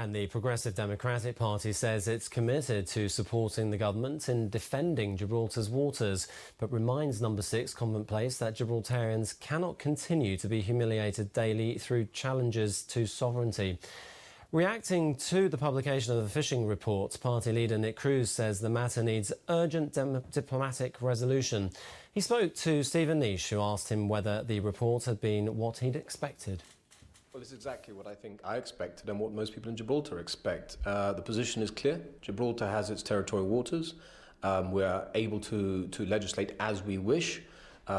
And the Progressive Democratic Party says it's committed to supporting the government in defending Gibraltar's waters, but reminds Number 6 Convent Place that Gibraltarians cannot continue to be humiliated daily through challenges to sovereignty. Reacting to the publication of the fishing report, party leader Nick Cruz says the matter needs urgent diplomatic resolution. He spoke to Stephen Neish, who asked him whether the report had been what he'd expected. Well, it's exactly what I think I expected and what most people in Gibraltar expect. The position is clear. Gibraltar has its territorial waters. We are able to legislate as we wish.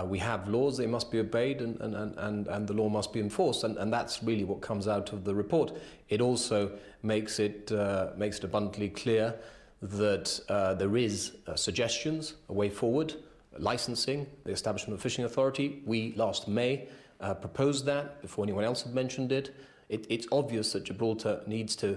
We have laws, they must be obeyed, and the law must be enforced. And that's really what comes out of the report. It also makes it abundantly clear that there is suggestions, a way forward, licensing, the establishment of a fishing authority. We, last May, proposed that before anyone else had mentioned it. It's obvious that Gibraltar needs to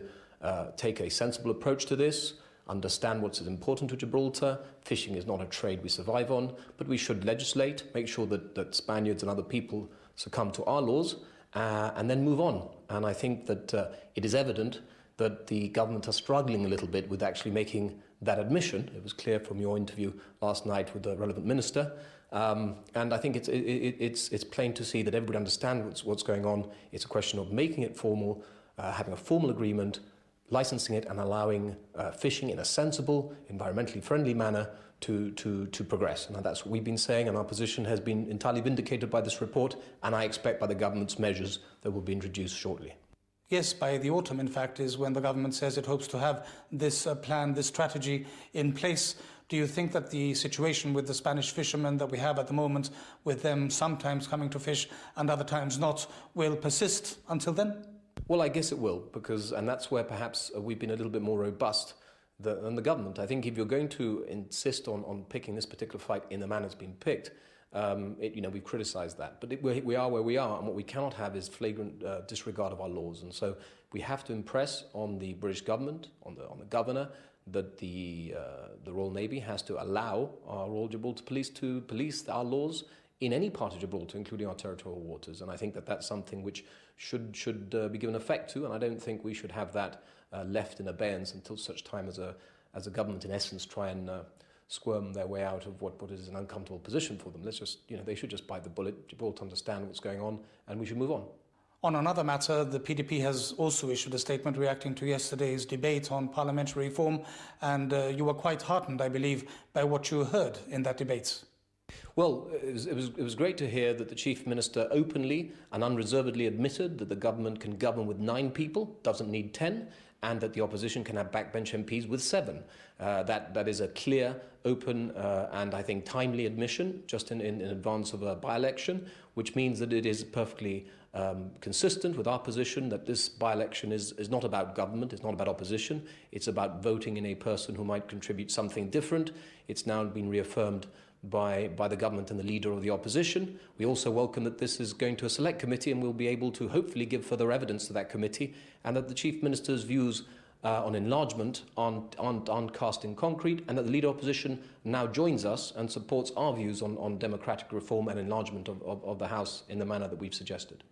take a sensible approach to this, understand what's important to Gibraltar. Fishing is not a trade we survive on, but we should legislate, make sure that Spaniards and other people succumb to our laws, and then move on. And I think that it is evident that the government are struggling a little bit with actually making that admission. It was clear from your interview last night with the relevant minister. And I think it's plain to see that everybody understands what's going on. It's a question of making it formal, having a formal agreement, licensing it and allowing fishing in a sensible, environmentally friendly manner to progress. And that's what we've been saying, and our position has been entirely vindicated by this report, and I expect by the government's measures that will be introduced shortly. Yes, by the autumn, in fact, is when the government says it hopes to have this plan, this strategy in place. Do you think that the situation with the Spanish fishermen that we have at the moment, with them sometimes coming to fish and other times not, will persist until then? Well, I guess it will, and that's where perhaps we've been a little bit more robust than the government. I think if you're going to insist on picking this particular fight in the manner it's been picked, we've criticised that. But we are where we are, and what we cannot have is flagrant disregard of our laws. And so we have to impress on the British government, on the governor, that the Royal Navy has to allow our Royal Gibraltar Police to police our laws in any part of Gibraltar, including our territorial waters. And I think that that's something which should be given effect to, and I don't think we should have that left in abeyance until such time as a government, in essence, try and squirm their way out of what is an uncomfortable position for them. They should just bite the bullet. Gibraltar understand what's going on, and we should move on. On another matter, the PDP has also issued a statement reacting to yesterday's debate on parliamentary reform, and you were quite heartened, I believe, by what you heard in that debate. Well, it was great to hear that the Chief Minister openly and unreservedly admitted that the government can govern with 9 people, doesn't need 10, and that the opposition can have backbench MPs with 7. That is a clear, open and I think timely admission just in advance of a by-election, which means that it is perfectly consistent with our position that this by-election is not about government, it's not about opposition, it's about voting in a person who might contribute something different. It's now been reaffirmed by the government and the leader of the opposition. We also welcome that this is going to a select committee, and we'll be able to hopefully give further evidence to that committee, and that the Chief Minister's views on enlargement aren't cast in concrete, and that the leader of opposition now joins us and supports our views on democratic reform and enlargement of the House in the manner that we've suggested.